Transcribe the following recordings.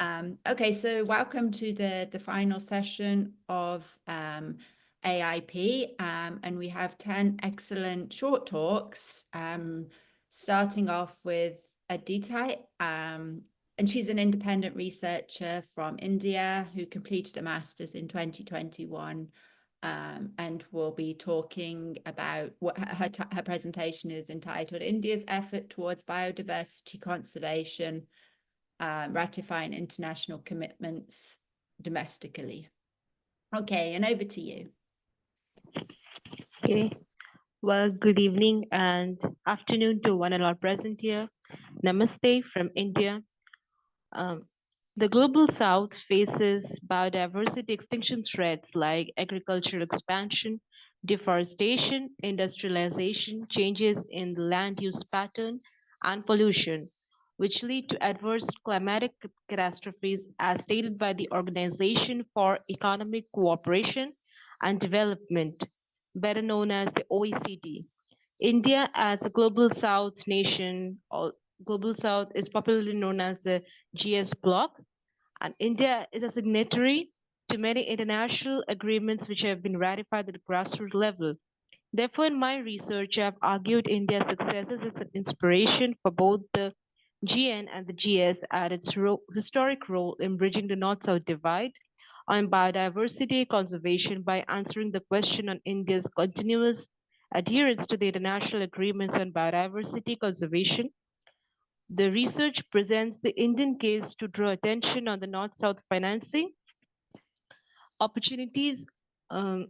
Okay, so welcome to the final session of AIP, and we have 10 excellent short talks, starting off with Aditi, and she's an independent researcher from India who completed a master's in 2021, and will be talking about what her presentation is entitled India's Effort Towards Biodiversity Conservation, ratifying international commitments domestically. Okay, and over to you. Okay, well, good evening and afternoon to one and all present here. Namaste from India. The global south faces biodiversity extinction threats like agricultural expansion, deforestation, industrialization, changes in the land use pattern, and pollution, which lead to adverse climatic catastrophes as stated by the Organization for Economic Cooperation and Development, better known as the OECD. India, as a global south nation, or global south is popularly known as the GS bloc, and India is a signatory to many international agreements which have been ratified at the grassroots level. Therefore, in my research, I've argued India's successes as an inspiration for both the GN and the GS at its historic role in bridging the North-South divide on biodiversity conservation by answering the question on India's continuous adherence to the international agreements on biodiversity conservation. The research presents the Indian case to draw attention on the North-South financing opportunities, the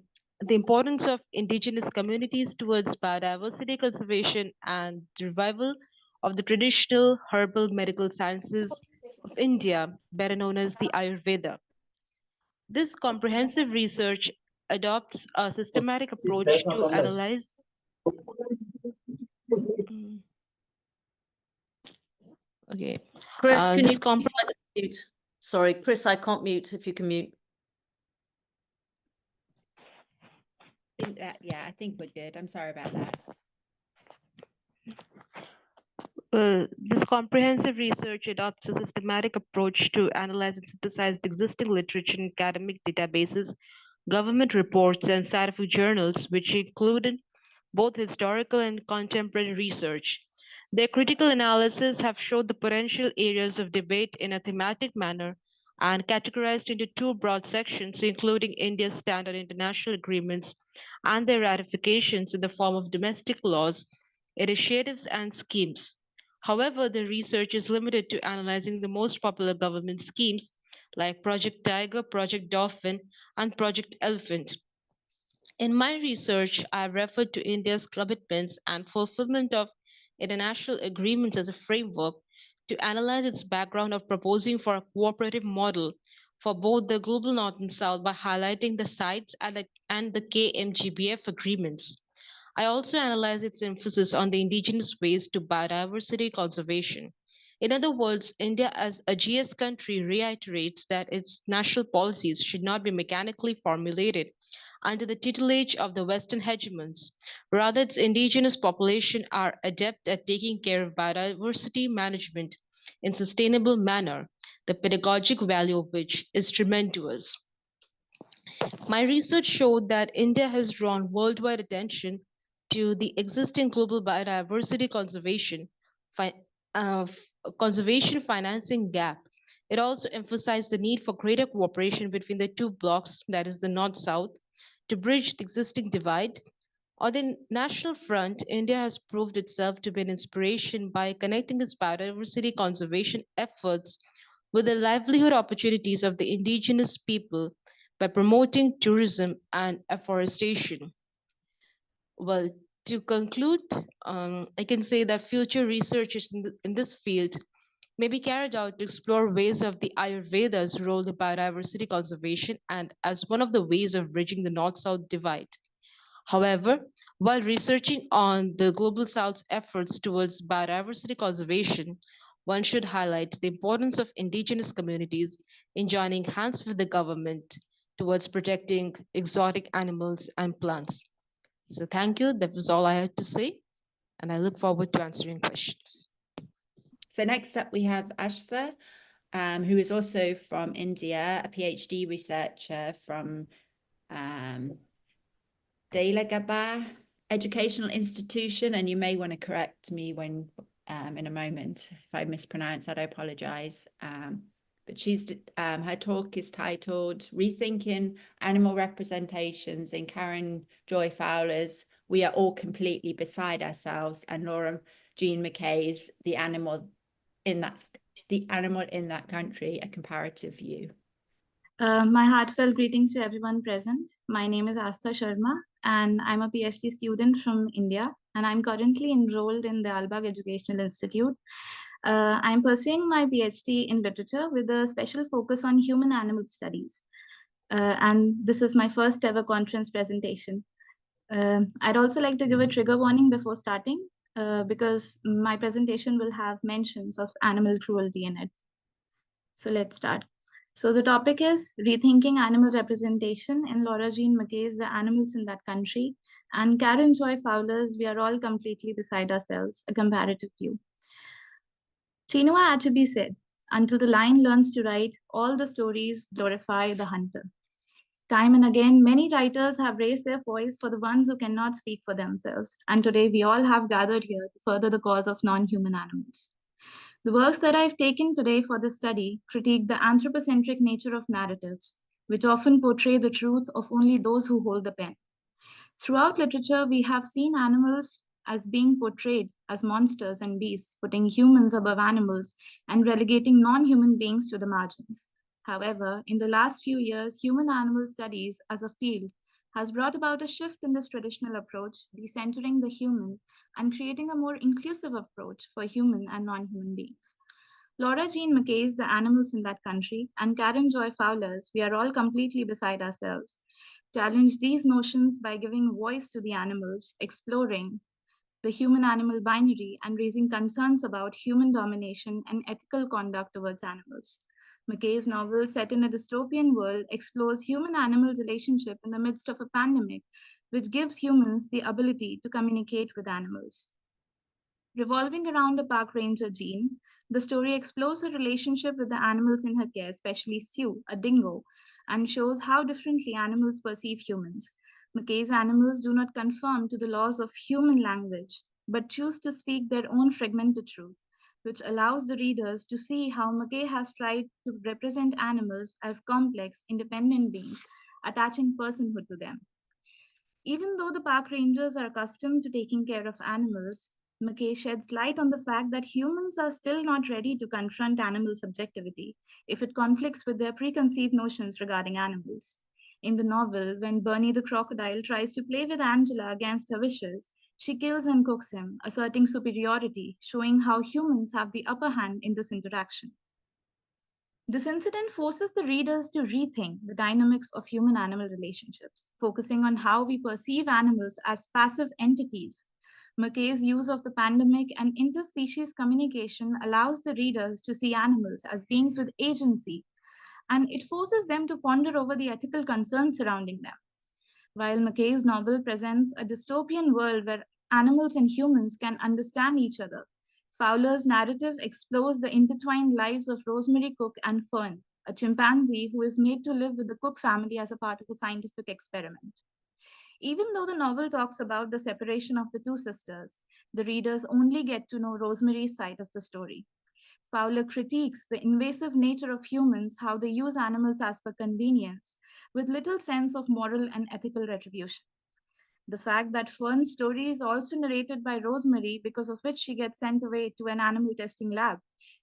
importance of indigenous communities towards biodiversity conservation, and the revival of the traditional herbal medical sciences of India, better known as the Ayurveda. This comprehensive research adopts a systematic approach to analyze. Okay. Chris, can you mute? Sorry, Chris, I can't mute if you can mute. Yeah, I think we're good. I'm sorry about that. This comprehensive research adopts a systematic approach to analyze and synthesize the existing literature in academic databases, government reports, and scientific journals, which included both historical and contemporary research. Their critical analysis have showed the potential areas of debate in a thematic manner and categorized into two broad sections, including India's standard international agreements and their ratifications in the form of domestic laws, initiatives, and schemes. However, the research is limited to analyzing the most popular government schemes like Project Tiger, Project Dolphin, and Project Elephant. In my research, I have referred to India's commitments and fulfillment of international agreements as a framework to analyze its background of proposing for a cooperative model for both the global North and South by highlighting the sites and the KMGBF agreements. I also analyze its emphasis on the indigenous ways to biodiversity conservation. In other words, India as a GS country reiterates that its national policies should not be mechanically formulated under the tutelage of the Western hegemons. Rather, its indigenous population are adept at taking care of biodiversity management in sustainable manner, the pedagogic value of which is tremendous. My research showed that India has drawn worldwide attention to the existing global biodiversity conservation financing gap. It also emphasized the need for greater cooperation between the two blocs, that is the North-South, to bridge the existing divide. On the national front, India has proved itself to be an inspiration by connecting its biodiversity conservation efforts with the livelihood opportunities of the indigenous people by promoting tourism and afforestation. Well, to conclude, I can say that future researchers in this field may be carried out to explore ways of the Ayurveda's role in biodiversity conservation and as one of the ways of bridging the North-South divide. However, while researching on the Global South's efforts towards biodiversity conservation, one should highlight the importance of indigenous communities in joining hands with the government towards protecting exotic animals and plants. So thank you. That was all I had to say, and I look forward to answering questions. So next up we have Astha, who is also from India, a PhD researcher from Dayalbagh Educational Institution, and you may want to correct me when in a moment if I mispronounce that. I apologize. But she's her talk is titled "Rethinking Animal Representations in Karen Joy Fowler's We Are All Completely Beside Ourselves," and Laura Jean McKay's The Animal in That Country, A Comparative View. My heartfelt greetings to everyone present. My name is Astha Sharma, and I'm a PhD student from India, and I'm currently enrolled in the Dayalbagh Educational Institute. I'm pursuing my PhD in literature with a special focus on human-animal studies. And this is my first ever conference presentation. I'd also like to give a trigger warning before starting, because my presentation will have mentions of animal cruelty in it. So let's start. So the topic is Rethinking Animal Representation in Laura Jean McKay's The Animals in That Country, and Karen Joy Fowler's We Are All Completely Beside Ourselves, A Comparative View. Chinua Achebe said, "Until the lion learns to write, all the stories glorify the hunter." Time and again, many writers have raised their voice for the ones who cannot speak for themselves, and today we all have gathered here to further the cause of non-human animals. The works that I've taken today for this study critique the anthropocentric nature of narratives, which often portray the truth of only those who hold the pen. Throughout literature, we have seen animals as being portrayed as monsters and beasts, putting humans above animals and relegating non-human beings to the margins. However, in the last few years, human-animal studies as a field has brought about a shift in this traditional approach, decentering the human and creating a more inclusive approach for human and non-human beings. Laura Jean McKay's The Animals in That Country and Karen Joy Fowler's We Are All Completely Beside Ourselves challenge these notions by giving voice to the animals, exploring the human-animal binary, and raising concerns about human domination and ethical conduct towards animals. McKay's novel, set in a dystopian world, explores human-animal relationship in the midst of a pandemic, which gives humans the ability to communicate with animals. Revolving around a park ranger, Jean, the story explores her relationship with the animals in her care, especially Sue, a dingo, and shows how differently animals perceive humans. McKay's animals do not conform to the laws of human language, but choose to speak their own fragmented truth, which allows the readers to see how McKay has tried to represent animals as complex, independent beings, attaching personhood to them. Even though the park rangers are accustomed to taking care of animals, McKay sheds light on the fact that humans are still not ready to confront animal subjectivity if it conflicts with their preconceived notions regarding animals. In the novel, when Bernie the crocodile tries to play with Angela against her wishes, she kills and cooks him, asserting superiority, showing how humans have the upper hand in this interaction. This incident forces the readers to rethink the dynamics of human-animal relationships, focusing on how we perceive animals as passive entities. McKay's use of the pandemic and interspecies communication allows the readers to see animals as beings with agency, and it forces them to ponder over the ethical concerns surrounding them. While McKay's novel presents a dystopian world where animals and humans can understand each other, Fowler's narrative explores the intertwined lives of Rosemary Cook and Fern, a chimpanzee who is made to live with the Cook family as a part of a scientific experiment. Even though the novel talks about the separation of the two sisters, the readers only get to know Rosemary's side of the story. Fowler critiques the invasive nature of humans, how they use animals as per convenience, with little sense of moral and ethical retribution. The fact that Fern's story is also narrated by Rosemary, because of which she gets sent away to an animal testing lab,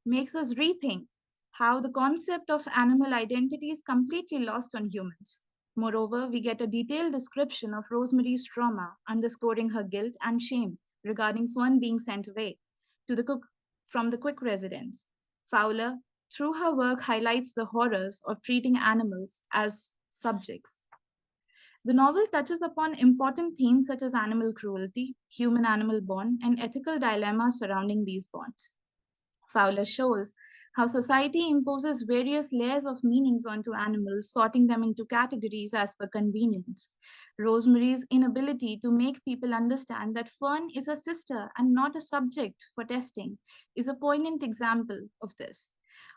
makes us rethink how the concept of animal identity is completely lost on humans. Moreover, we get a detailed description of Rosemary's trauma, underscoring her guilt and shame regarding Fern being sent away to the Cook from the Quick residence. Fowler, through her work, highlights the horrors of treating animals as subjects. The novel touches upon important themes such as animal cruelty, human-animal bond, and ethical dilemmas surrounding these bonds. Fowler shows how society imposes various layers of meanings onto animals, sorting them into categories as per convenience. Rosemary's inability to make people understand that Fern is a sister and not a subject for testing is a poignant example of this.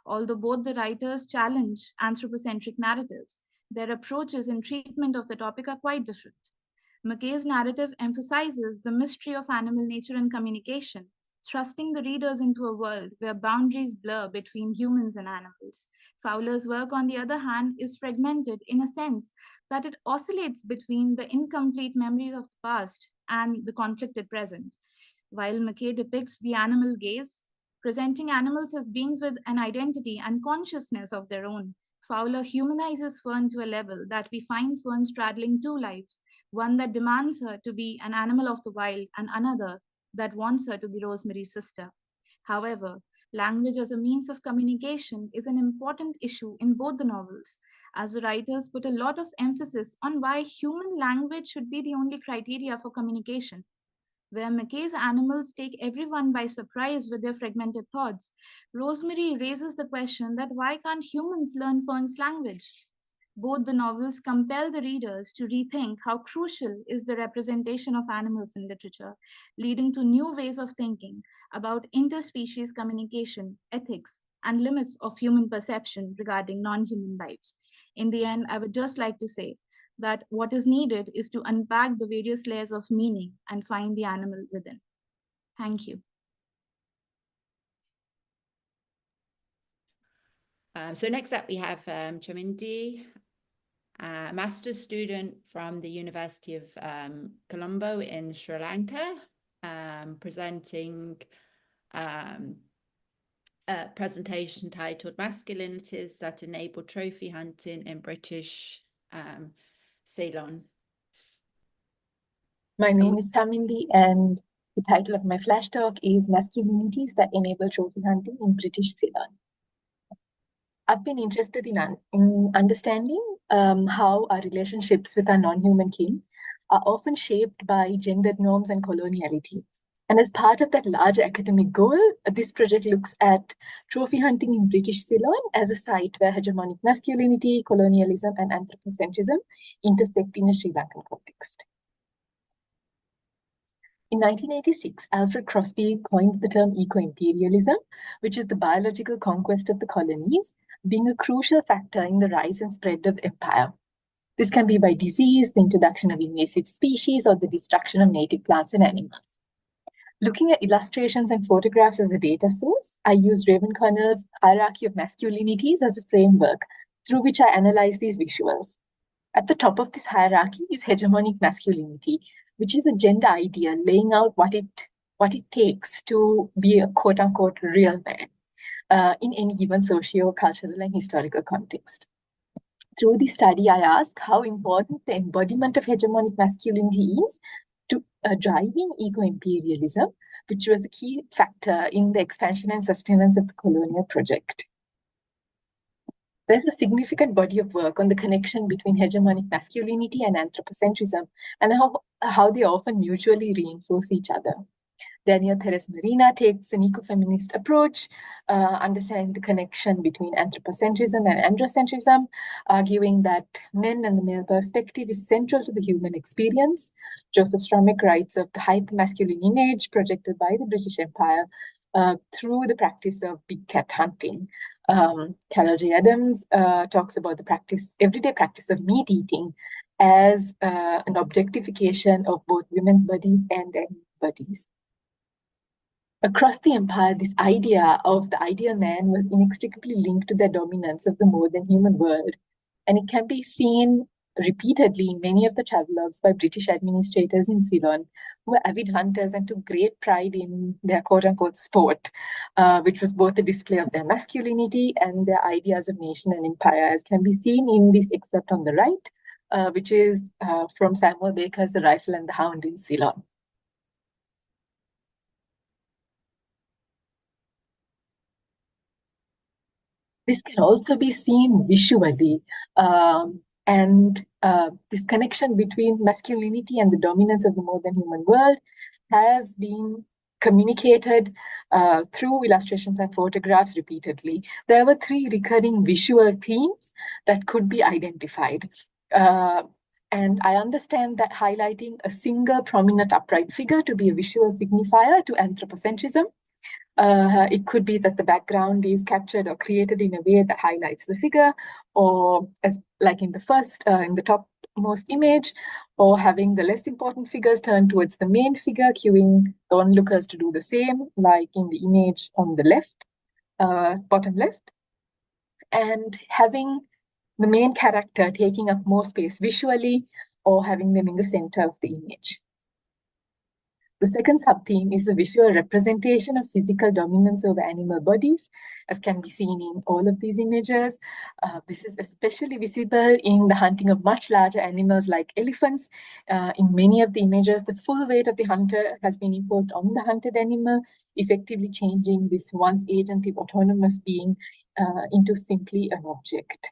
Although both the writers challenge anthropocentric narratives, their approaches in treatment of the topic are quite different. McKay's narrative emphasizes the mystery of animal nature and communication, thrusting the readers into a world where boundaries blur between humans and animals. Fowler's work, on the other hand, is fragmented in a sense that it oscillates between the incomplete memories of the past and the conflicted present. While McKay depicts the animal gaze, presenting animals as beings with an identity and consciousness of their own, Fowler humanizes Fern to a level that we find Fern straddling two lives, one that demands her to be an animal of the wild and another that wants her to be Rosemary's sister. However, language as a means of communication is an important issue in both the novels, as the writers put a lot of emphasis on why human language should be the only criteria for communication. Where McKay's animals take everyone by surprise with their fragmented thoughts, Rosemary raises the question that why can't humans learn Fern's language? Both the novels compel the readers to rethink how crucial is the representation of animals in literature, leading to new ways of thinking about interspecies communication, ethics, and limits of human perception regarding non-human lives. In the end, I would just like to say that what is needed is to unpack the various layers of meaning and find the animal within. Thank you. So next up we have Chamindhi, a master's student from the University of Colombo in Sri Lanka, presenting a presentation titled Masculinities that Enable Trophy Hunting in British Ceylon. My name is Chamindhi, and the title of my flash talk is Masculinities that Enable Trophy Hunting in British Ceylon. I've been interested in understanding how our relationships with our non-human kin are often shaped by gendered norms and coloniality. And as part of that larger academic goal, this project looks at trophy hunting in British Ceylon as a site where hegemonic masculinity, colonialism, and anthropocentrism intersect in a Sri Lankan context. In 1986, Alfred Crosby coined the term eco-imperialism, which is the biological conquest of the colonies, being a crucial factor in the rise and spread of empire. This can be by disease, the introduction of invasive species, or the destruction of native plants and animals. Looking at illustrations and photographs as a data source, I used Raven Connell's hierarchy of masculinities as a framework through which I analyze these visuals. At the top of this hierarchy is hegemonic masculinity, which is a gender idea laying out what it takes to be a quote-unquote real man in any given socio-cultural and historical context. Through this study, I ask how important the embodiment of hegemonic masculinity is to driving eco-imperialism, which was a key factor in the expansion and sustenance of the colonial project. There's a significant body of work on the connection between hegemonic masculinity and anthropocentrism, and how they often mutually reinforce each other. Daniel Perez Marina takes an ecofeminist approach, understanding the connection between anthropocentrism and androcentrism, arguing that men and the male perspective is central to the human experience. Joseph Strummick writes of the hyper-masculine image projected by the British Empire through the practice of big cat hunting. Carol J. Adams talks about the everyday practice of meat eating as an objectification of both women's bodies and their bodies. Across the empire, this idea of the ideal man was inextricably linked to the dominance of the more than human world, and it can be seen repeatedly in many of the travelogues by British administrators in Ceylon, who were avid hunters and took great pride in their quote-unquote sport, which was both a display of their masculinity and their ideas of nation and empire, as can be seen in this excerpt on the right, which is from Samuel Baker's The Rifle and the Hound in Ceylon. This can also be seen visually, and this connection between masculinity and the dominance of the more than human world has been communicated through illustrations and photographs repeatedly. There were three recurring visual themes that could be identified. And I understand that highlighting a single prominent upright figure to be a visual signifier to anthropocentrism, It could be that the background is captured or created in a way that highlights the figure, or as like in the first, in the topmost image, or having the less important figures turned towards the main figure, cueing the onlookers to do the same, like in the image on the left, bottom left, and having the main character taking up more space visually or having them in the center of the image. The second sub-theme is the visual representation of physical dominance over animal bodies, as can be seen in all of these images. This is especially visible in the hunting of much larger animals like elephants. In many of the images, the full weight of the hunter has been imposed on the hunted animal, effectively changing this once agentive autonomous being into simply an object.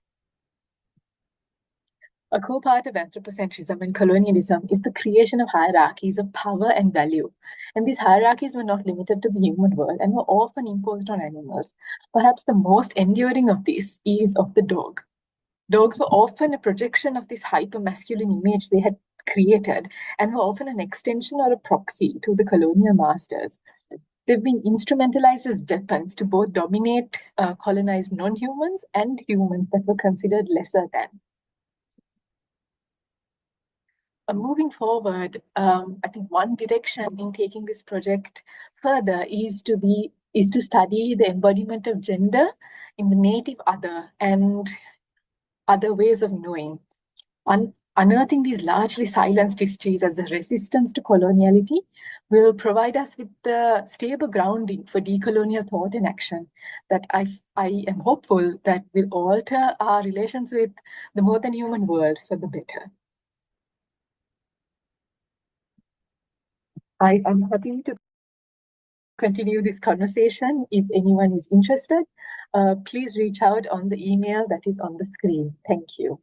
A core part of anthropocentrism and colonialism is the creation of hierarchies of power and value. And these hierarchies were not limited to the human world and were often imposed on animals. Perhaps the most enduring of this is of the dog. Dogs were often a projection of this hyper-masculine image they had created and were often an extension or a proxy to the colonial masters. They've been instrumentalized as weapons to both dominate colonized non-humans and humans that were considered lesser than. Moving forward, I think one direction in taking this project further is to study the embodiment of gender in the native other and other ways of knowing. Unearthing these largely silenced histories as a resistance to coloniality will provide us with the stable grounding for decolonial thought and action that I am hopeful that will alter our relations with the more than human world for the better. I am happy to continue this conversation. If anyone is interested, please reach out on the email that is on the screen. Thank you.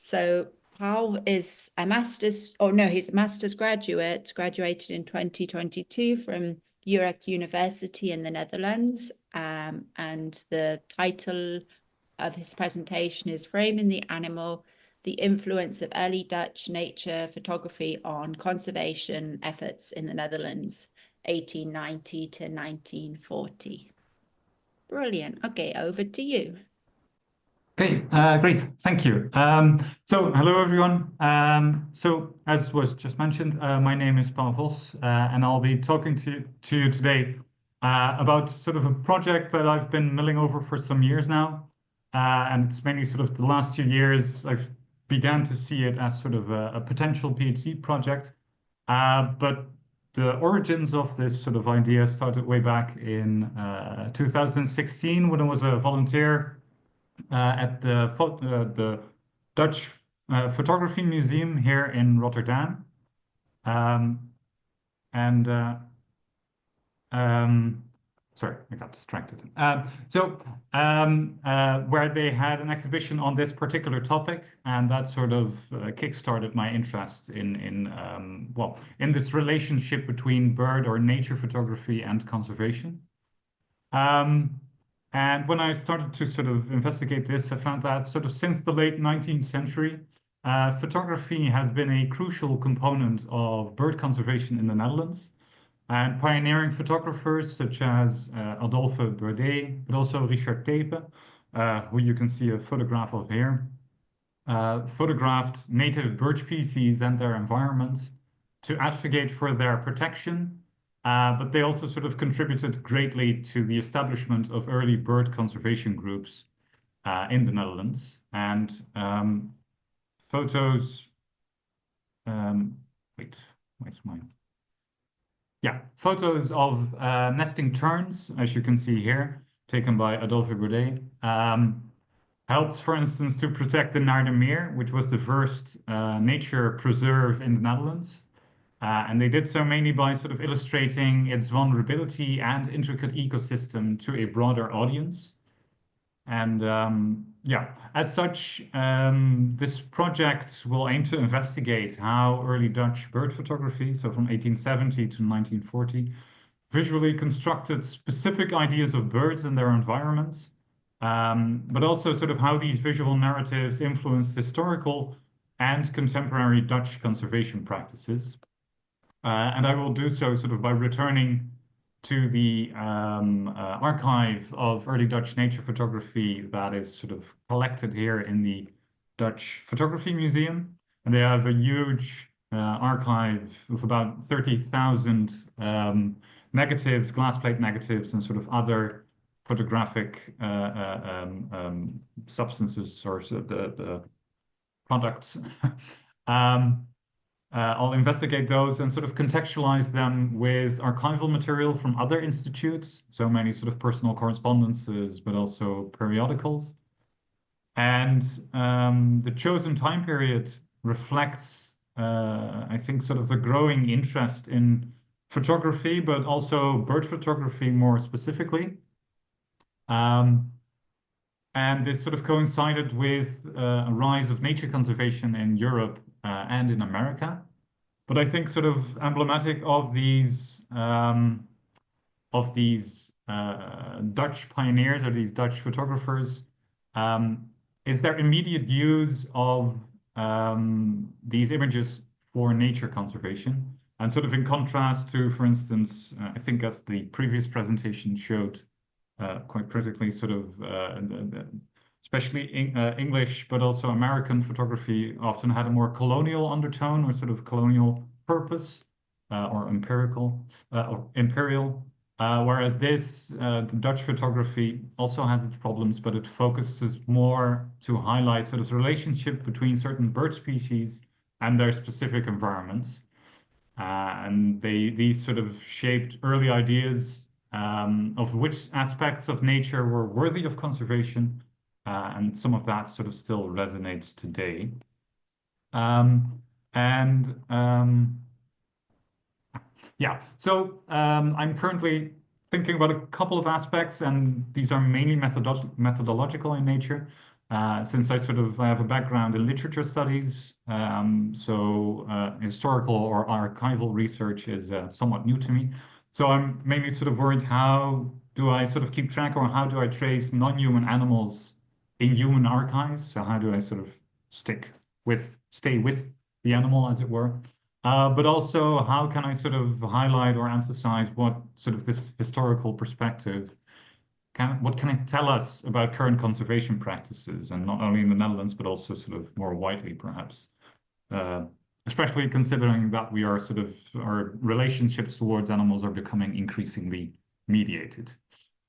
So Pauw is he's a master's graduate, graduated in 2022 from Utrecht University in the Netherlands. And the title of his presentation is Framing the Animal, the Influence of Early Dutch Nature Photography on Conservation Efforts in the Netherlands, 1890 to 1940. Brilliant. Okay, over to you. Okay, great, thank you. So hello everyone. So as was just mentioned, my name is Pauw, and I'll be talking to you today about sort of a project that I've been mulling over for some years now. And it's mainly sort of the last 2 years I've began to see it as sort of a potential PhD project. But the origins of this sort of idea started way back in 2016 when I was a volunteer at the Dutch Photography Museum here in Rotterdam. Sorry, I got distracted. Where they had an exhibition on this particular topic, and that sort of kick-started my interest in this relationship between bird or nature photography and conservation. And when I started to sort of investigate this, I found that sort of since the late 19th century, photography has been a crucial component of bird conservation in the Netherlands. And pioneering photographers such as Adolphe Baudet, but also Richard Tepe, who you can see a photograph of here, photographed native bird species and their environments to advocate for their protection. But they also sort of contributed greatly to the establishment of early bird conservation groups in the Netherlands. And photos, photos of nesting terns, as you can see here, taken by Adolphe Baudet, helped, for instance, to protect the Naardermeer, which was the first nature preserve in the Netherlands. And they did so mainly by sort of illustrating its vulnerability and intricate ecosystem to a broader audience. And as such, this project will aim to investigate how early Dutch bird photography, so from 1870 to 1940, visually constructed specific ideas of birds and their environments, but also sort of how these visual narratives influenced historical and contemporary Dutch conservation practices. And I will do so sort of by returning to the archive of early Dutch nature photography that is sort of collected here in the Dutch Photography Museum. And they have a huge archive of about 30,000 negatives, glass plate negatives, and sort of other photographic substances or the products. I'll investigate those and sort of contextualize them with archival material from other institutes, so many sort of personal correspondences, but also periodicals. And the chosen time period reflects, I think, sort of the growing interest in photography, but also bird photography more specifically. And this sort of coincided with a rise of nature conservation in Europe and in America. But I think sort of emblematic of these Dutch pioneers or these Dutch photographers is their immediate use of these images for nature conservation. And sort of in contrast to, for instance, I think as the previous presentation showed quite critically, sort of especially English, but also American photography often had a more colonial undertone or sort of colonial purpose or imperial. Whereas the Dutch photography also has its problems, but it focuses more to highlight sort of the relationship between certain bird species and their specific environments. And these sort of shaped early ideas of which aspects of nature were worthy of conservation. And some of that sort of still resonates today. Yeah, so I'm currently thinking about a couple of aspects, and these are mainly methodological in nature. Since I have a background in literature studies, so historical or archival research is somewhat new to me. So I'm mainly sort of worried, how do I sort of keep track, or how do I trace non-human animals in human archives? So how do I sort of stay with the animal, as it were? But also, how can I sort of highlight or emphasize what sort of this historical perspective what can it tell us about current conservation practices, and not only in the Netherlands, but also sort of more widely, perhaps, especially considering that our relationships towards animals are becoming increasingly mediated.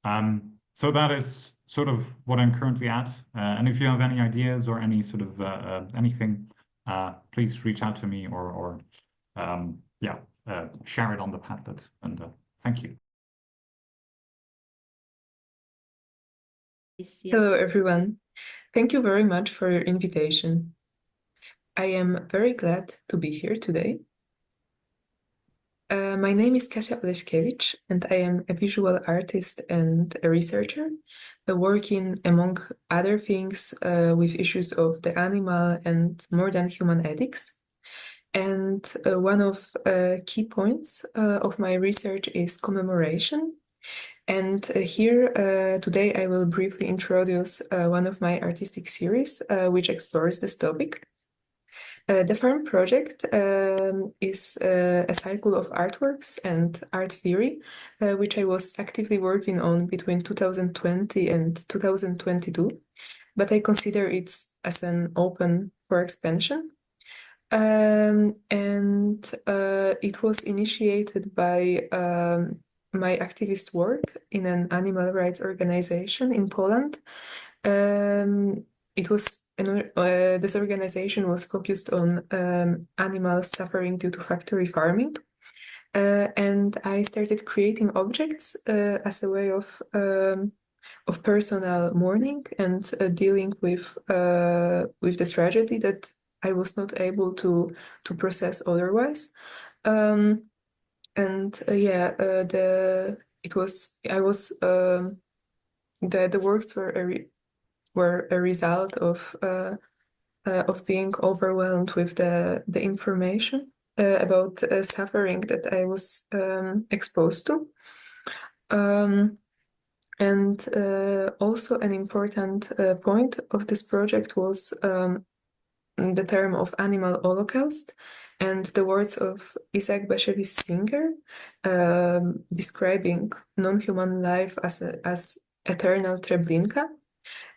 So that is sort of what I'm currently at. And if you have any ideas or any sort of anything, please reach out to me or share it on the Padlet. And thank you. Hello, everyone. Thank you very much for your invitation. I am very glad to be here today. My name is Kasia Oleskiewicz, and I am a visual artist and a researcher, working, among other things, with issues of the animal and more than human ethics. And one of key points of my research is commemoration. And here today I will briefly introduce one of my artistic series which explores this topic. The Farm Project is a cycle of artworks and art theory which I was actively working on between 2020 and 2022, but I consider it as an open for expansion. And it was initiated by my activist work in an animal rights organization in Poland. This organization was focused on animals suffering due to factory farming, and I started creating objects as a way of personal mourning and dealing with the tragedy that I was not able to process otherwise. The works were a result of being overwhelmed with the information about suffering that I was exposed to. Also an important point of this project was the term of animal holocaust, and the words of Isaac Bashevis Singer, describing non-human life as eternal Treblinka,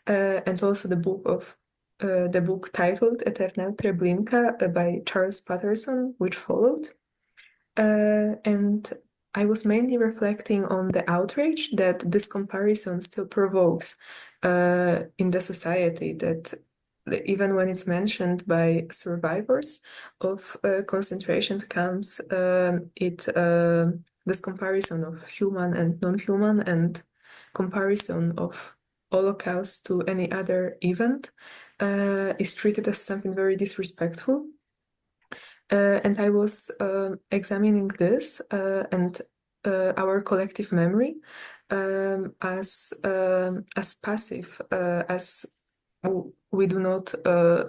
and also the book titled Eternal Treblinka by Charles Patterson, which followed. And I was mainly reflecting on the outrage that this comparison still provokes in the society, that even when it's mentioned by survivors of concentration camps, this comparison of human and non-human and comparison of Holocaust to any other event is treated as something very disrespectful. And I was examining this and our collective memory as passive, as we do not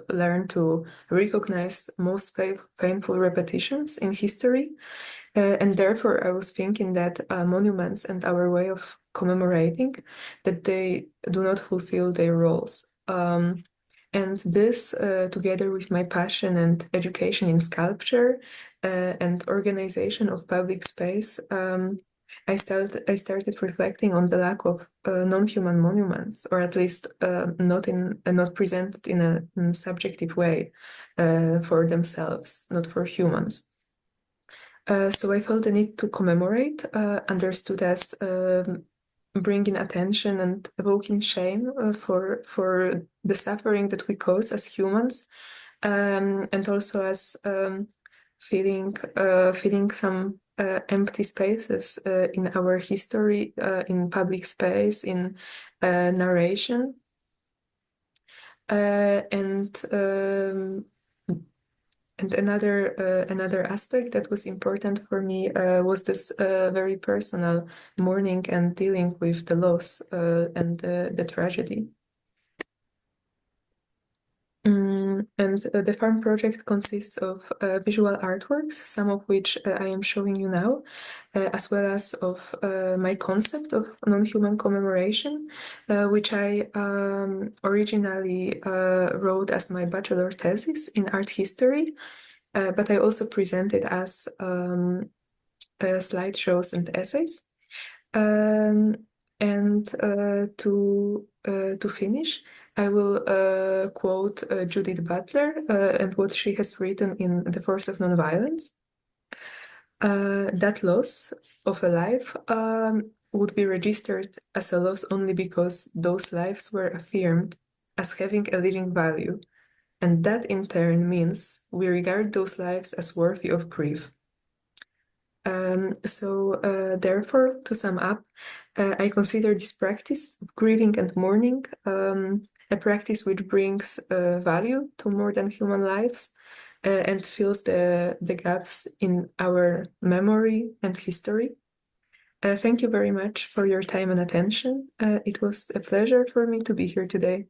learn to recognize most painful repetitions in history. And therefore, I was thinking that monuments and our way of commemorating, that they do not fulfill their roles. And this, together with my passion and education in sculpture and organization of public space, I started reflecting on the lack of non-human monuments, or at least not presented in a subjective way for themselves, not for humans. So I felt the need to commemorate, understood as bringing attention and evoking shame for the suffering that we cause as humans, and also as filling some empty spaces in our history, in public space, in narration, and another aspect that was important for me was this very personal mourning and dealing with the loss and the tragedy. And the farm project consists of visual artworks, some of which I am showing you now, as well as of my concept of non-human commemoration, which I originally wrote as my bachelor thesis in art history, but I also presented as slideshows and essays. And to finish, I will quote Judith Butler and what she has written in The Force of Nonviolence. That loss of a life would be registered as a loss only because those lives were affirmed as having a living value. And that in turn means we regard those lives as worthy of grief. Therefore, to sum up, I consider this practice of grieving and mourning a practice which brings value to more than human lives and fills the gaps in our memory and history. Thank you very much for your time and attention. It was a pleasure for me to be here today.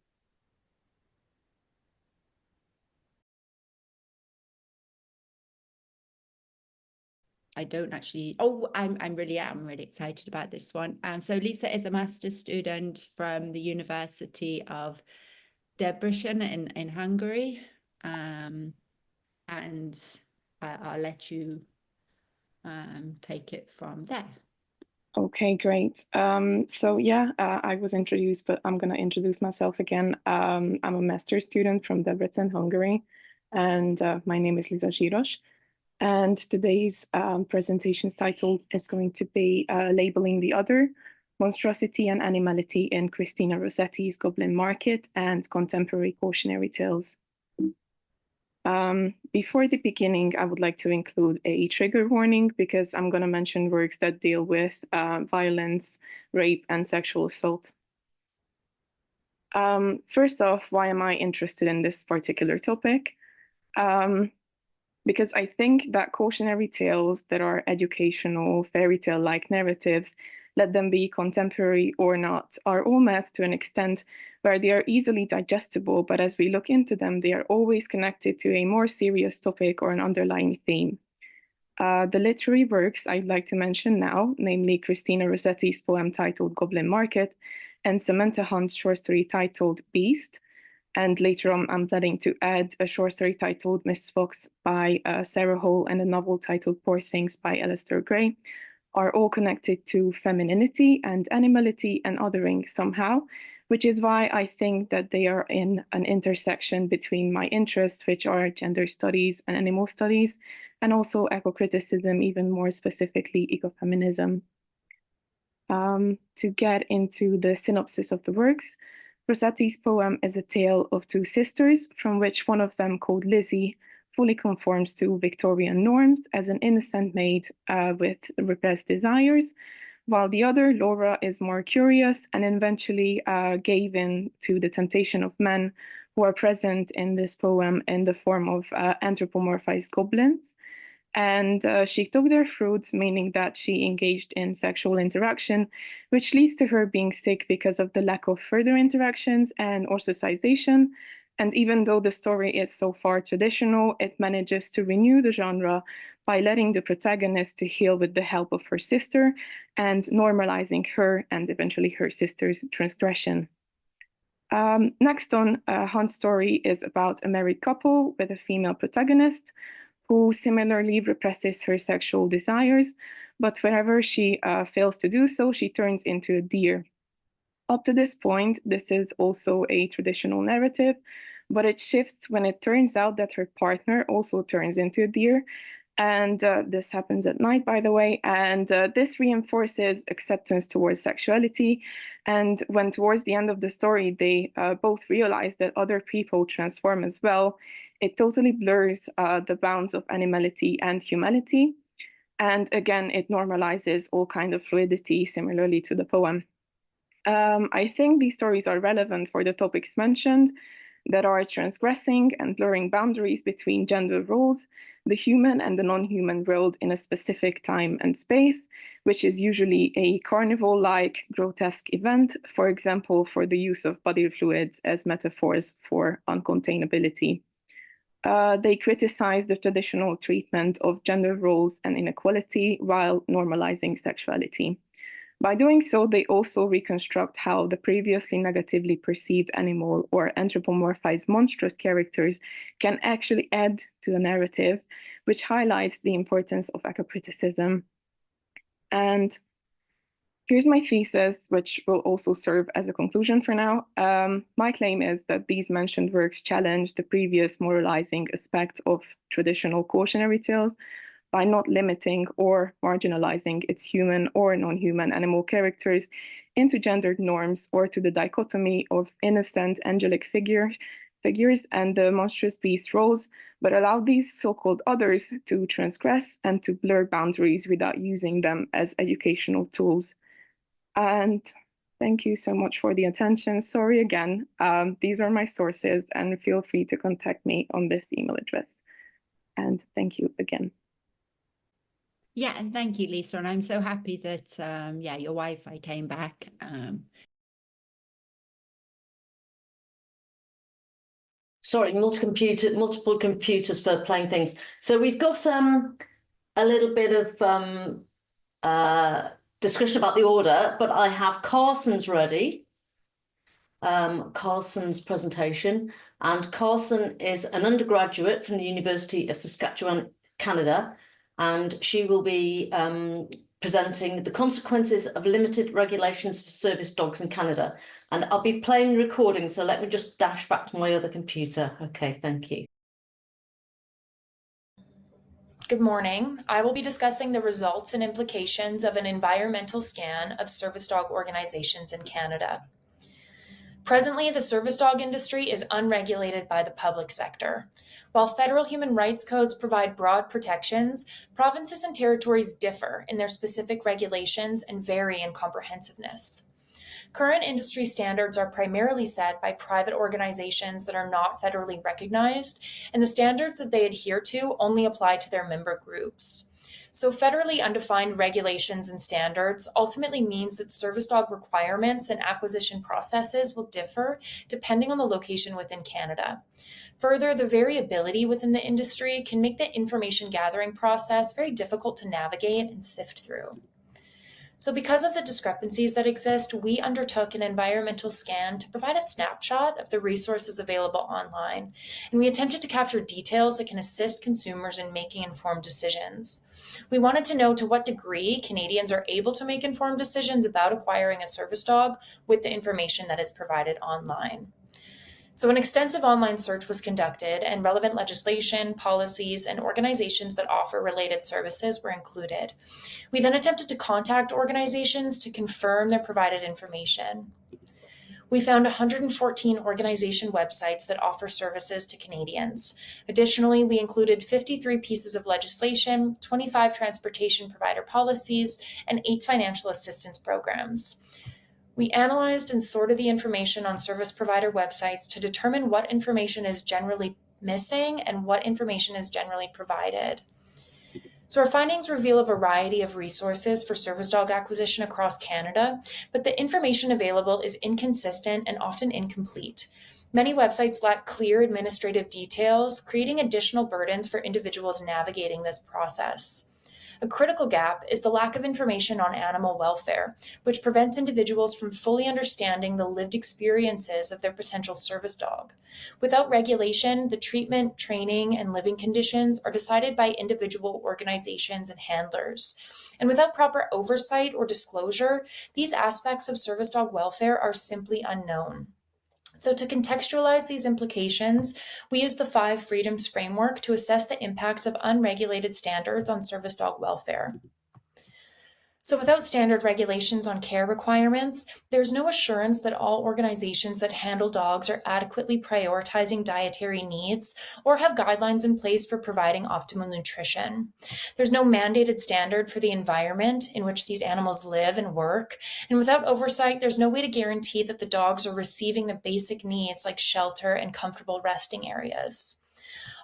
I don't actually. Oh, I'm really excited about this one. So Liza is a master's student from the University of Debrecen in Hungary, and I'll let you take it from there. Okay, great. So yeah, I was introduced, but I'm going to introduce myself again. I'm a master's student from Debrecen, Hungary, and my name is Liza Zsíros. And today's presentation's title is going to be Labeling the Other, Monstrosity and Animality in Cristina Rossetti's Goblin Market and Contemporary Cautionary Tales. Before the beginning, I would like to include a trigger warning because I'm going to mention works that deal with violence, rape, and sexual assault. First off, why am I interested in this particular topic? Because I think that cautionary tales that are educational, fairy tale-like narratives, let them be contemporary or not, are almost to an extent where they are easily digestible, but as we look into them, they are always connected to a more serious topic or an underlying theme. The literary works I'd like to mention now, namely Cristina Rossetti's poem titled Goblin Market and Samantha Hunt's short story titled Beast, And later on, I'm planning to add a short story titled Miss Fox by Sarah Hall and a novel titled Poor Things by Alistair Gray, are all connected to femininity and animality and othering somehow, which is why I think that they are in an intersection between my interests, which are gender studies and animal studies, and also eco-criticism, even more specifically ecofeminism. To get into the synopsis of the works, Rossetti's poem is a tale of two sisters, from which one of them, called Lizzie, fully conforms to Victorian norms as an innocent maid with repressed desires, while the other, Laura, is more curious and eventually gave in to the temptation of men who are present in this poem in the form of anthropomorphized goblins. And she took their fruits, meaning that she engaged in sexual interaction, which leads to her being sick because of the lack of further interactions and ostracization. And even though the story is so far traditional, it manages to renew the genre by letting the protagonist to heal with the help of her sister and normalizing her and eventually her sister's transgression. Next on, Hunt's story is about a married couple with a female protagonist who similarly represses her sexual desires, but whenever she fails to do so, she turns into a deer. Up to this point, this is also a traditional narrative, but it shifts when it turns out that her partner also turns into a deer. And this happens at night, by the way, and this reinforces acceptance towards sexuality. And when towards the end of the story, they both realize that other people transform as well, it totally blurs the bounds of animality and humanity. And again, it normalizes all kind of fluidity, similarly to the poem. I think these stories are relevant for the topics mentioned that are transgressing and blurring boundaries between gender roles, the human and the non-human world in a specific time and space, which is usually a carnival-like grotesque event, for example, for the use of bodily fluids as metaphors for uncontainability. They criticize the traditional treatment of gender roles and inequality while normalizing sexuality. By doing so, they also reconstruct how the previously negatively perceived animal or anthropomorphized monstrous characters can actually add to the narrative, which highlights the importance of eco-criticism. And here's my thesis, which will also serve as a conclusion for now. My claim is that these mentioned works challenge the previous moralizing aspect of traditional cautionary tales by not limiting or marginalizing its human or non-human animal characters into gendered norms or to the dichotomy of innocent angelic figures and the monstrous beast roles, but allow these so-called others to transgress and to blur boundaries without using them as educational tools. And thank you so much for the attention. Sorry again, these are my sources and feel free to contact me on this email address. And thank you again. Yeah, and thank you, Lisa. And I'm so happy that, yeah, your Wi-Fi came back. Sorry, multiple computers for playing things. So we've got a little bit of discussion about the order, but I have Carson's ready. Carson's presentation, and Carson is an undergraduate from the University of Saskatchewan, Canada, and she will be presenting the consequences of limited regulations for service dogs in Canada. And I'll be playing the recording, so let me just dash back to my other computer. Okay, thank you. Good morning. I will be discussing the results and implications of an environmental scan of service dog organizations in Canada. Presently, the service dog industry is unregulated by the public sector. While federal human rights codes provide broad protections, provinces and territories differ in their specific regulations and vary in comprehensiveness. Current industry standards are primarily set by private organizations that are not federally recognized, and the standards that they adhere to only apply to their member groups. So federally undefined regulations and standards ultimately means that service dog requirements and acquisition processes will differ depending on the location within Canada. Further, the variability within the industry can make the information gathering process very difficult to navigate and sift through. So because of the discrepancies that exist, we undertook an environmental scan to provide a snapshot of the resources available online, and we attempted to capture details that can assist consumers in making informed decisions. We wanted to know to what degree Canadians are able to make informed decisions about acquiring a service dog with the information that is provided online. So an extensive online search was conducted, and relevant legislation, policies, and organizations that offer related services were included. We then attempted to contact organizations to confirm their provided information. We found 114 organization websites that offer services to Canadians. Additionally, we included 53 pieces of legislation, 25 transportation provider policies, and 8 financial assistance programs. We analyzed and sorted the information on service provider websites to determine what information is generally missing and what information is generally provided. So our findings reveal a variety of resources for service dog acquisition across Canada, but the information available is inconsistent and often incomplete. Many websites lack clear administrative details, creating additional burdens for individuals navigating this process. A critical gap is the lack of information on animal welfare, which prevents individuals from fully understanding the lived experiences of their potential service dog. Without regulation, the treatment, training, and living conditions are decided by individual organizations and handlers. And without proper oversight or disclosure, these aspects of service dog welfare are simply unknown. So to contextualize these implications, we use the 5 Freedoms framework to assess the impacts of unregulated standards on service dog welfare. So without standard regulations on care requirements, there's no assurance that all organizations that handle dogs are adequately prioritizing dietary needs or have guidelines in place for providing optimal nutrition. There's no mandated standard for the environment in which these animals live and work. And without oversight, there's no way to guarantee that the dogs are receiving the basic needs like shelter and comfortable resting areas.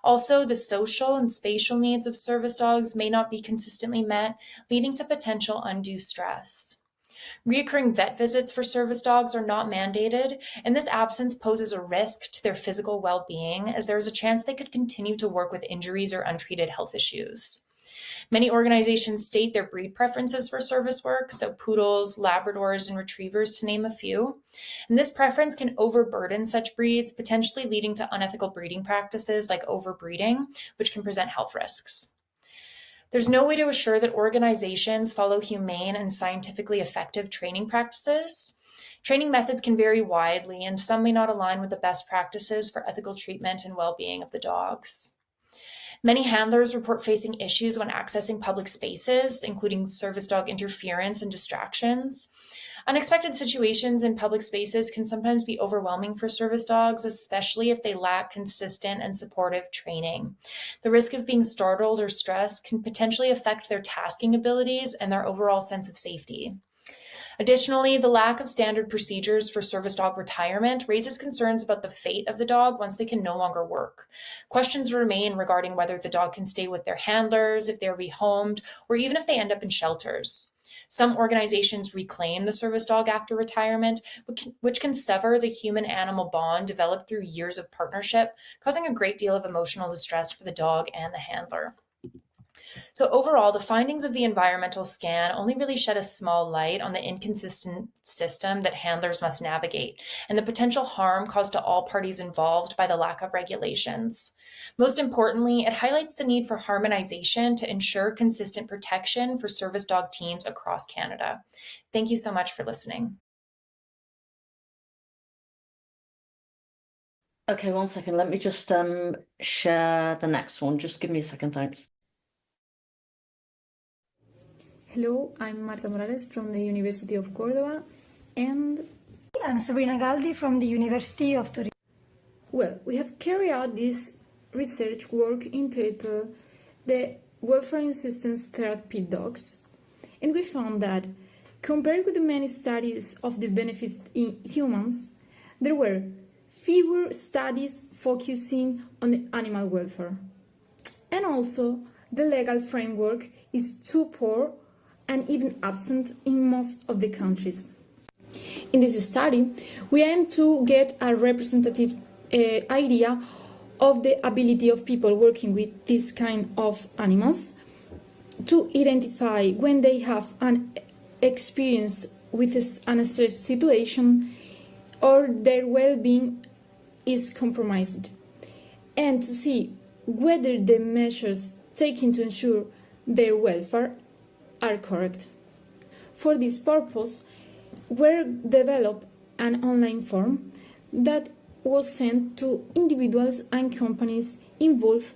Also, the social and spatial needs of service dogs may not be consistently met, leading to potential undue stress. Reoccurring vet visits for service dogs are not mandated, and this absence poses a risk to their physical well-being, as there is a chance they could continue to work with injuries or untreated health issues. Many organizations state their breed preferences for service work, so poodles, Labradors, and Retrievers, to name a few. And this preference can overburden such breeds, potentially leading to unethical breeding practices like overbreeding, which can present health risks. There's no way to assure that organizations follow humane and scientifically effective training practices. Training methods can vary widely, and some may not align with the best practices for ethical treatment and well-being of the dogs. Many handlers report facing issues when accessing public spaces, including service dog interference and distractions. Unexpected situations in public spaces can sometimes be overwhelming for service dogs, especially if they lack consistent and supportive training. The risk of being startled or stressed can potentially affect their tasking abilities and their overall sense of safety. Additionally, the lack of standard procedures for service dog retirement raises concerns about the fate of the dog once they can no longer work. Questions remain regarding whether the dog can stay with their handlers, if they're rehomed, or even if they end up in shelters. Some organizations reclaim the service dog after retirement, which can sever the human-animal bond developed through years of partnership, causing a great deal of emotional distress for the dog and the handler. So overall, the findings of the environmental scan only really shed a small light on the inconsistent system that handlers must navigate and the potential harm caused to all parties involved by the lack of regulations. Most importantly, it highlights the need for harmonization to ensure consistent protection for service dog teams across Canada. Thank you so much for listening. Okay, 1 second. Let me just share the next one. Just give me a second, thanks. Hello, I'm Marta Morales from the University of Córdoba, and I'm Sabrina Galdi from the University of Torino. Well, we have carried out this research work entitled The Welfare in Systems Therapy Dogs, and we found that, compared with the many studies of the benefits in humans, there were fewer studies focusing on the animal welfare. And also, the legal framework is too poor and even absent in most of the countries. In this study, we aim to get a representative idea of the ability of people working with this kind of animals to identify when they have an experience with a stress situation or their well-being is compromised, and to see whether the measures taken to ensure their welfare are correct. For this purpose, we developed an online form that was sent to individuals and companies involved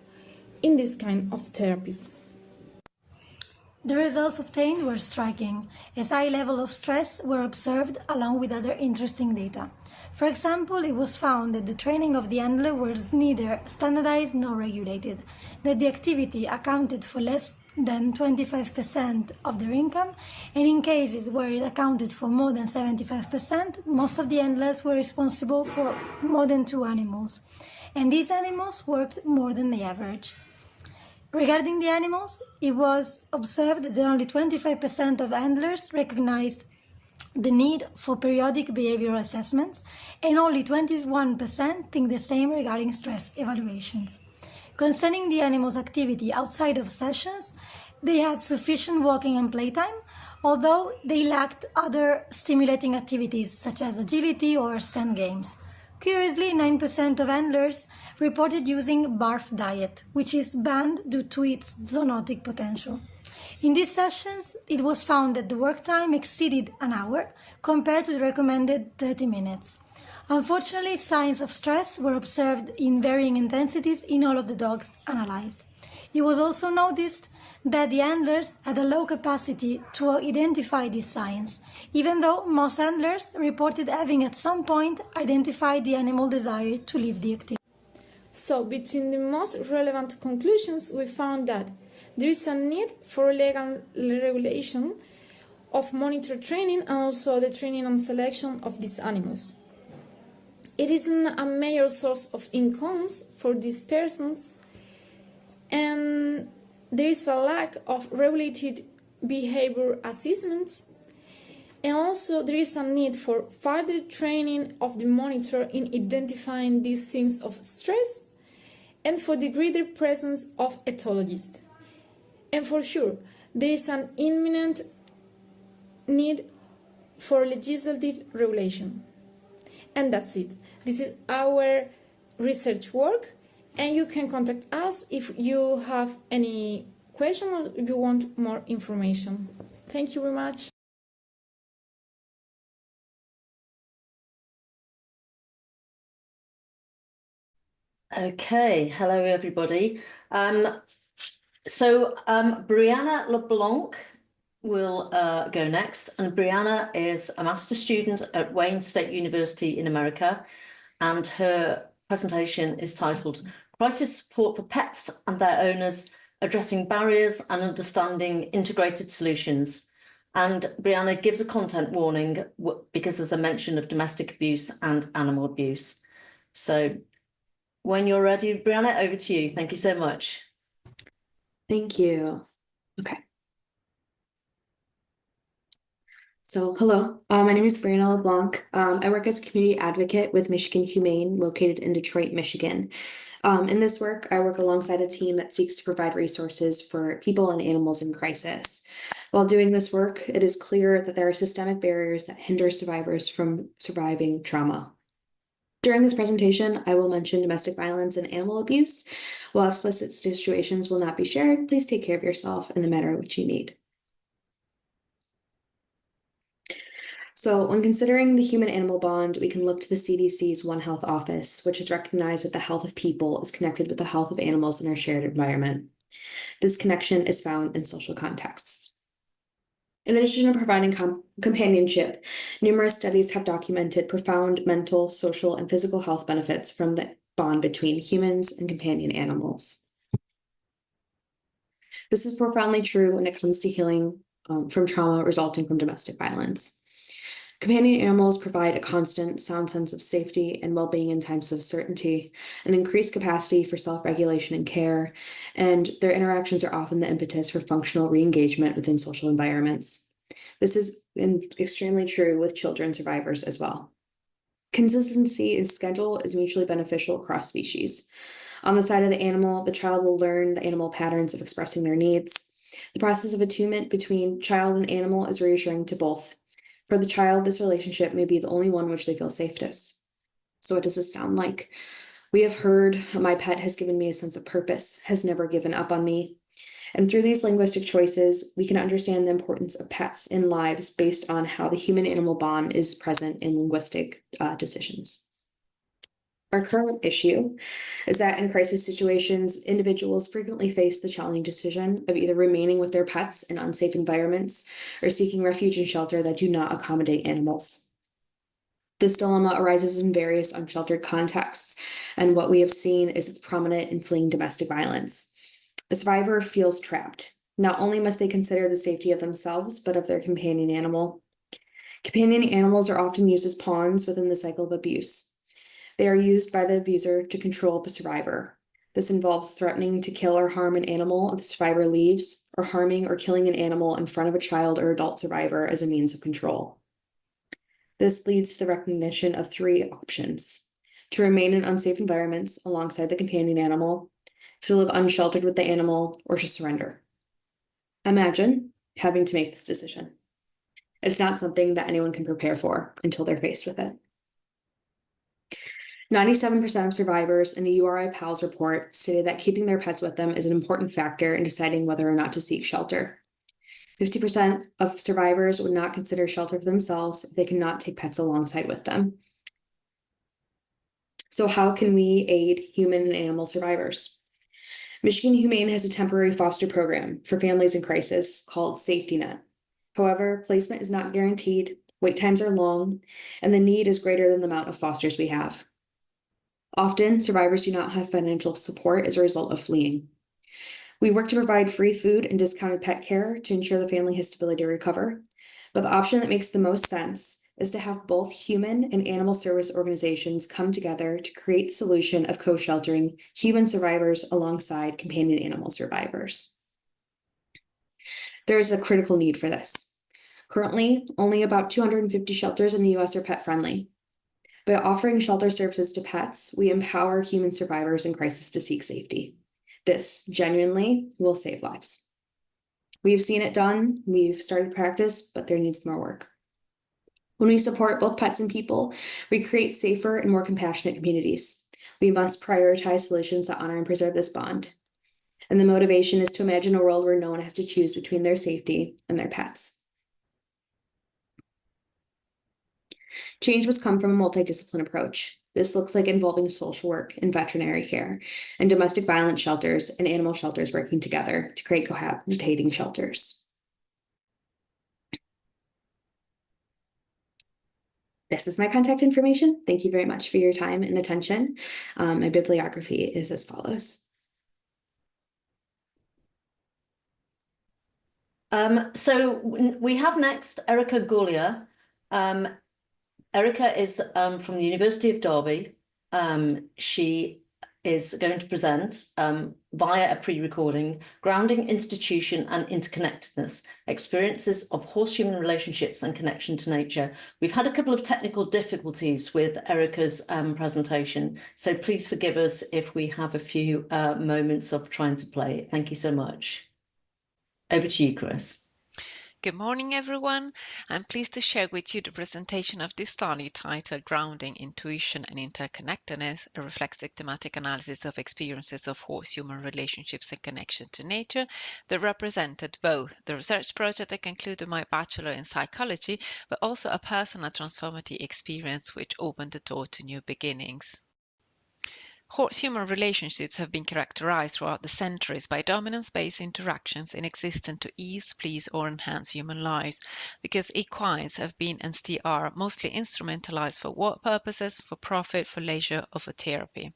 in this kind of therapies. The results obtained were striking, as high levels of stress were observed along with other interesting data. For example, it was found that the training of the handler was neither standardized nor regulated, that the activity accounted for less than 25% of their income, and in cases where it accounted for more than 75%, most of the handlers were responsible for more than 2 animals, and these animals worked more than the average. Regarding the animals, it was observed that only 25% of handlers recognized the need for periodic behavioral assessments, and only 21% think the same regarding stress evaluations. Concerning the animals' activity outside of sessions, they had sufficient walking and playtime, although they lacked other stimulating activities such as agility or scent games. Curiously, 9% of handlers reported using barf diet, which is banned due to its zoonotic potential. In these sessions, it was found that the work time exceeded an hour compared to the recommended 30 minutes. Unfortunately, signs of stress were observed in varying intensities in all of the dogs analyzed. It was also noticed that the handlers had a low capacity to identify these signs, even though most handlers reported having at some point identified the animal desire to leave the activity. So, between the most relevant conclusions, we found that there is a need for legal regulation of monitor training and also the training and selection of these animals. It isn't a major source of incomes for these persons, and there is a lack of regulated behavior assessments, and also there is a need for further training of the monitor in identifying these signs of stress and for the greater presence of ethologists. And for sure, there is an imminent need for legislative regulation. And that's it. This is our research work, and you can contact us if you have any question or you want more information. Thank you very much. Okay, hello everybody. Brianna LeBlanc will go next, and Brianna is a master's student at Wayne State University in America, and her presentation is titled Crisis Support for Pets and Their Owners, Addressing Barriers and Understanding Integrated Solutions. And Brianna gives a content warning because there's a mention of domestic abuse and animal abuse. So when you're ready, Brianna, over to you. Thank you so much. Thank you. Okay. So hello, my name is Brianna LeBlanc. I work as a community advocate with Michigan Humane, located in Detroit, Michigan. In this work, I work alongside a team that seeks to provide resources for people and animals in crisis. While doing this work, it is clear that there are systemic barriers that hinder survivors from surviving trauma. During this presentation, I will mention domestic violence and animal abuse. While explicit situations will not be shared, please take care of yourself in the manner which you need. So when considering the human-animal bond, we can look to the CDC's One Health Office, which has recognized that the health of people is connected with the health of animals in our shared environment. This connection is found in social contexts. In addition to providing companionship, numerous studies have documented profound mental, social, and physical health benefits from the bond between humans and companion animals. This is profoundly true when it comes to healing from trauma resulting from domestic violence. Companion animals provide a constant, sound sense of safety and well-being in times of uncertainty, an increased capacity for self-regulation and care, and their interactions are often the impetus for functional re-engagement within social environments. This is extremely true with children survivors as well. Consistency in schedule is mutually beneficial across species. On the side of the animal, the child will learn the animal patterns of expressing their needs. The process of attunement between child and animal is reassuring to both. For the child, this relationship may be the only one which they feel safest. So what does this sound like? We have heard, my pet has given me a sense of purpose, has never given up on me. And through these linguistic choices, we can understand the importance of pets in lives based on how the human-animal bond is present in linguistic decisions. Our current issue is that in crisis situations, individuals frequently face the challenging decision of either remaining with their pets in unsafe environments or seeking refuge and shelter that do not accommodate animals. This dilemma arises in various unsheltered contexts, and what we have seen is it's prominent in fleeing domestic violence. A survivor feels trapped. Not only must they consider the safety of themselves, but of their companion animal. Companion animals are often used as pawns within the cycle of abuse. They are used by the abuser to control the survivor. This involves threatening to kill or harm an animal if the survivor leaves, or harming or killing an animal in front of a child or adult survivor as a means of control. This leads to the recognition of three options: to remain in unsafe environments alongside the companion animal, to live unsheltered with the animal, or to surrender. Imagine having to make this decision. It's not something that anyone can prepare for until they're faced with it. 97% of survivors in a URI PALS report stated that keeping their pets with them is an important factor in deciding whether or not to seek shelter. 50% of survivors would not consider shelter for themselves if they cannot take pets alongside with them. So how can we aid human and animal survivors? Michigan Humane has a temporary foster program for families in crisis called Safety Net. However, placement is not guaranteed, wait times are long, and the need is greater than the amount of fosters we have. Often, survivors do not have financial support as a result of fleeing. We work to provide free food and discounted pet care to ensure the family has stability to recover, but the option that makes the most sense is to have both human and animal service organizations come together to create the solution of co-sheltering human survivors alongside companion animal survivors. There is a critical need for this. Currently, only about 250 shelters in the US are pet-friendly. By offering shelter services to pets, we empower human survivors in crisis to seek safety. This genuinely will save lives. We've seen it done, we've started practice, but there needs more work. When we support both pets and people, we create safer and more compassionate communities. We must prioritize solutions that honor and preserve this bond. And the motivation is to imagine a world where no one has to choose between their safety and their pets. Change must come from a multidisciplinary approach. This looks like involving social work and veterinary care, and domestic violence shelters and animal shelters working together to create cohabitating shelters. This is my contact information. Thank you very much for your time and attention. My bibliography is as follows. So we have next Erica Goulia. Erica is from the University of Derby. She is going to present via a pre-recording, Grounding Institution and Interconnectedness, Experiences of Horse-Human Relationships and Connection to Nature. We've had a couple of technical difficulties with Erica's presentation, so please forgive us if we have a few moments of trying to play. Thank you so much. Over to you, Chris. Good morning, everyone. I'm pleased to share with you the presentation of this study titled Grounding, Intuition and Interconnectedness, a reflexive thematic analysis of experiences of horse-human relationships and connection to nature, that represented both the research project that concluded my bachelor in psychology, but also a personal transformative experience which opened the door to new beginnings. Horse-human relationships have been characterized throughout the centuries by dominance-based interactions in existence to ease, please, or enhance human lives, because equines have been and still are mostly instrumentalized for work purposes, for profit, for leisure, or for therapy.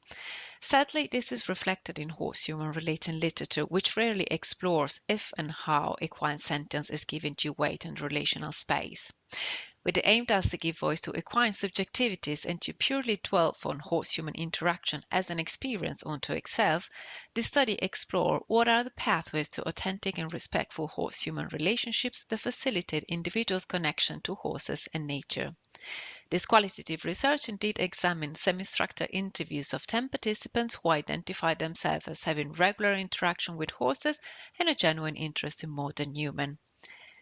Sadly, this is reflected in horse-human relating literature, which rarely explores if and how equine sentience is given due weight and relational space. With the aim thus to give voice to equine subjectivities and to purely dwell on horse-human interaction as an experience unto itself, this study explores what are the pathways to authentic and respectful horse-human relationships that facilitate individuals' connection to horses and nature. This qualitative research indeed examined semi-structured interviews of 10 participants who identified themselves as having regular interaction with horses and a genuine interest in modern human.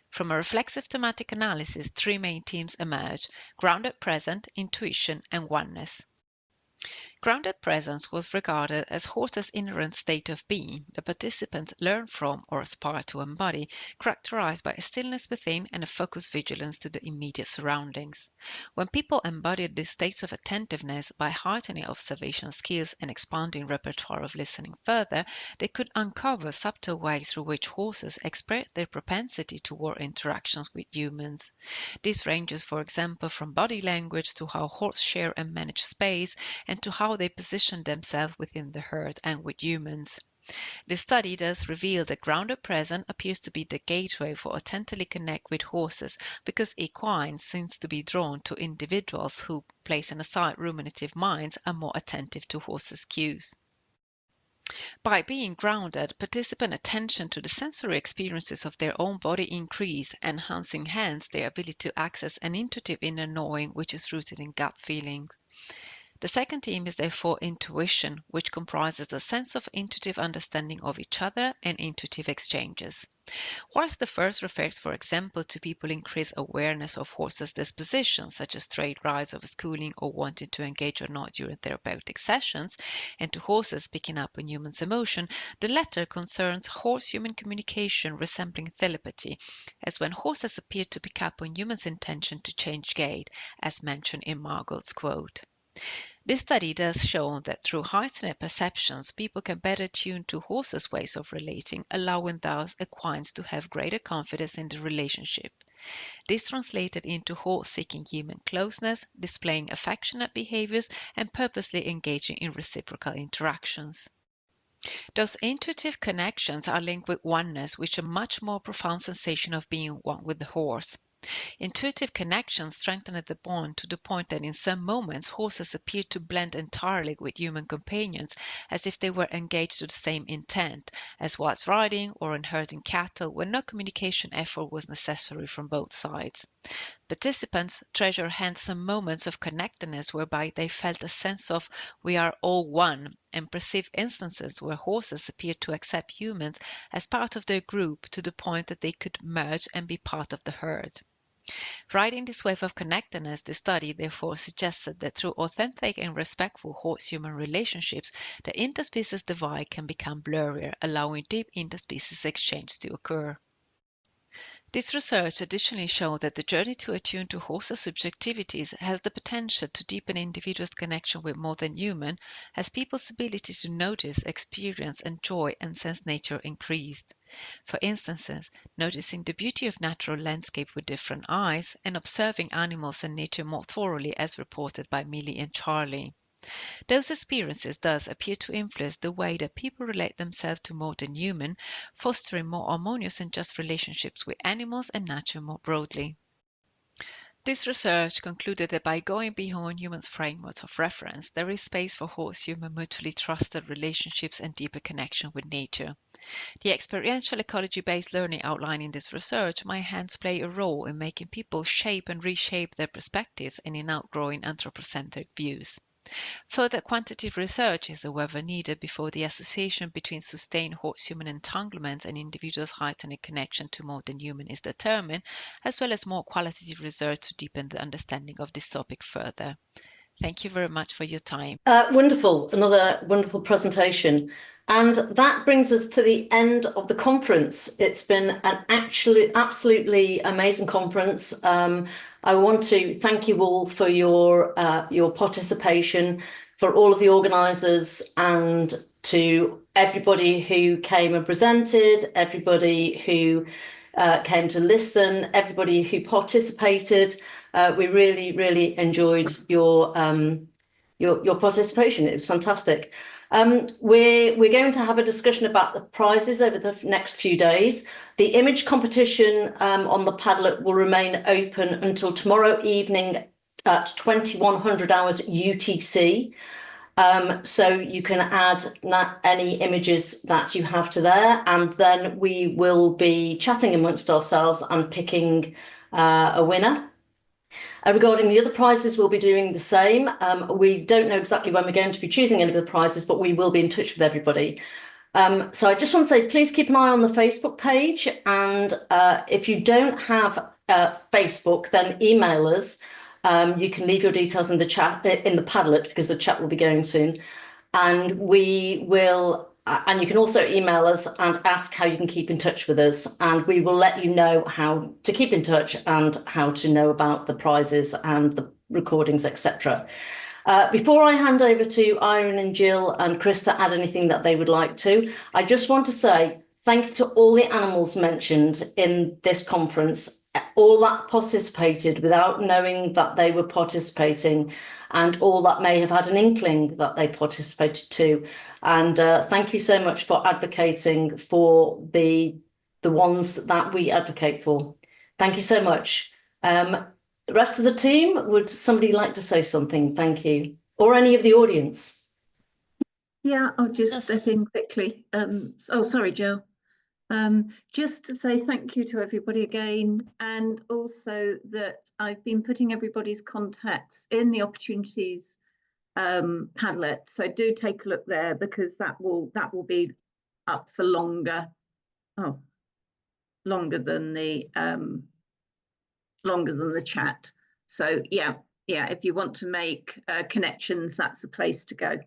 From a reflexive thematic analysis, 3 main themes emerged: grounded present, intuition, and oneness. Grounded presence was regarded as horses' inherent state of being, the participants learn from or aspire to embody, characterized by a stillness within and a focused vigilance to the immediate surroundings. When people embodied these states of attentiveness by heightening observation skills and expanding repertoire of listening further, they could uncover subtle ways through which horses express their propensity toward interactions with humans. This ranges, for example, from body language to how horses share and manage space, and to how they position themselves within the herd and with humans. The study thus revealed that grounded presence appears to be the gateway for authentically connect with horses, because equine seems to be drawn to individuals who, placing aside ruminative minds, are more attentive to horses' cues. By being grounded, participant attention to the sensory experiences of their own body increased, enhancing hence their ability to access an intuitive inner knowing which is rooted in gut feelings. The second theme is therefore intuition, which comprises a sense of intuitive understanding of each other and intuitive exchanges. Whilst the first refers, for example, to people increased awareness of horses' dispositions, such as trade rides, overschooling, or wanting to engage or not during therapeutic sessions, and to horses picking up on humans' emotion, the latter concerns horse-human communication resembling telepathy, as when horses appear to pick up on humans' intention to change gait, as mentioned in Margot's quote. This study does show that through heightened perceptions, people can better tune to horses' ways of relating, allowing thus equines to have greater confidence in the relationship. This translated into horse seeking human closeness, displaying affectionate behaviors, and purposely engaging in reciprocal interactions. Those intuitive connections are linked with oneness, which is a much more profound sensation of being one with the horse. Intuitive connections strengthened the bond to the point that in some moments horses appeared to blend entirely with human companions, as if they were engaged to the same intent, as whilst riding or in herding cattle, when no communication effort was necessary from both sides. Participants treasure hence some moments of connectedness whereby they felt a sense of "we are all one," and perceived instances where horses appeared to accept humans as part of their group to the point that they could merge and be part of the herd. Riding this wave of connectedness, the study therefore suggested that through authentic and respectful horse-human relationships, the interspecies divide can become blurrier, allowing deep interspecies exchange to occur. This research additionally showed that the journey to attune to horses' subjectivities has the potential to deepen individuals' connection with more than human, as people's ability to notice, experience, enjoy, and sense nature increased. For instance, noticing the beauty of natural landscape with different eyes, and observing animals and nature more thoroughly, as reported by Millie and Charlie. Those experiences thus appear to influence the way that people relate themselves to more than human, fostering more harmonious and just relationships with animals and nature more broadly. This research concluded that by going beyond humans' frameworks of reference, there is space for horse-human mutually trusted relationships and deeper connection with nature. The experiential ecology-based learning outlined in this research might hence play a role in making people shape and reshape their perspectives and in outgrowing anthropocentric views. Further quantitative research is, however, needed before the association between sustained horse-human entanglements and individuals' heightened connection to more than human is determined, as well as more qualitative research to deepen the understanding of this topic further. Thank you very much for your time. Wonderful, another wonderful presentation. And that brings us to the end of the conference. It's been an absolutely amazing conference. I want to thank you all for your participation, for all of the organisers, and to everybody who came and presented, everybody who came to listen, everybody who participated. We really, really enjoyed your participation. It was fantastic. We're going to have a discussion about the prizes over the next few days. The image competition on the Padlet will remain open until tomorrow evening at 2100 hours UTC. So you can add any images that you have to there, and then we will be chatting amongst ourselves and picking a winner. Regarding the other prizes, we'll be doing the same. We don't know exactly when we're going to be choosing any of the prizes, but we will be in touch with everybody. So I just want to say, please keep an eye on the Facebook page. And if you don't have Facebook, then email us. You can leave your details in the chat, in the Padlet, because the chat will be going soon. And we will, and you can also email us and ask how you can keep in touch with us. And we will let you know how to keep in touch and how to know about the prizes and the recordings, etc. Before I hand over to Irene and Jill and Chris to add anything that they would like to, I just want to say thank you to all the animals mentioned in this conference, all that participated without knowing that they were participating, and all that may have had an inkling that they participated too. And thank you so much for advocating for the ones that we advocate for. Thank you so much. The rest of the team, would somebody like to say something? Thank you. Or any of the audience? Yeah, I'll just step in quickly. Oh, sorry, Jill. Just to say thank you to everybody again, and also that I've been putting everybody's contacts in the opportunities Padlet, so do take a look there, because that will be up for longer than the chat. So yeah, if you want to make connections, that's the place to go.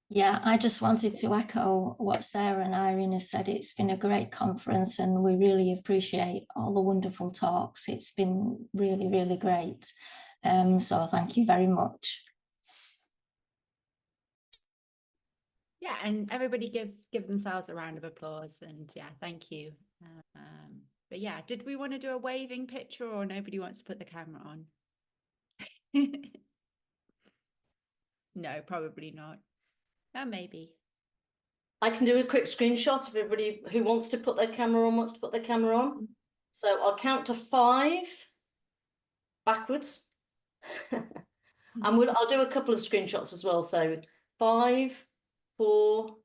Yeah, I just wanted to echo what Sarah and Irene have said. It's been a great conference and we really appreciate all the wonderful talks. It's been really, really great. So thank you very much. Yeah, and everybody give themselves a round of applause, and yeah, thank you. But yeah, did we want to do a waving picture, or nobody wants to put the camera on? No, probably not. Oh, maybe. I can do a quick screenshot if everybody who wants to put their camera on wants to put their camera on. So I'll count to 5 backwards. And I'll do a couple of screenshots as well. So 5, 4,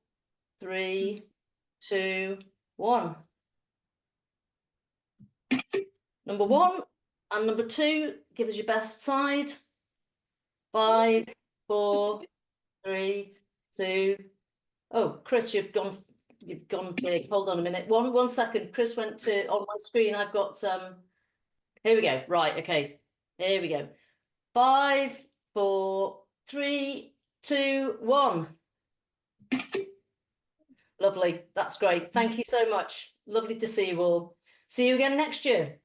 3, 2, 1. Number 1 and number 2, give us your best side. 5, 4, 3, 2. Oh, Chris, you've gone big. Hold on a minute. One second. Chris went to, on my screen, I've got here we go. Right, okay. Here we go. 5, 4, 3, 2, 1. Lovely. That's great. Thank you so much. Lovely to see you all. See you again next year.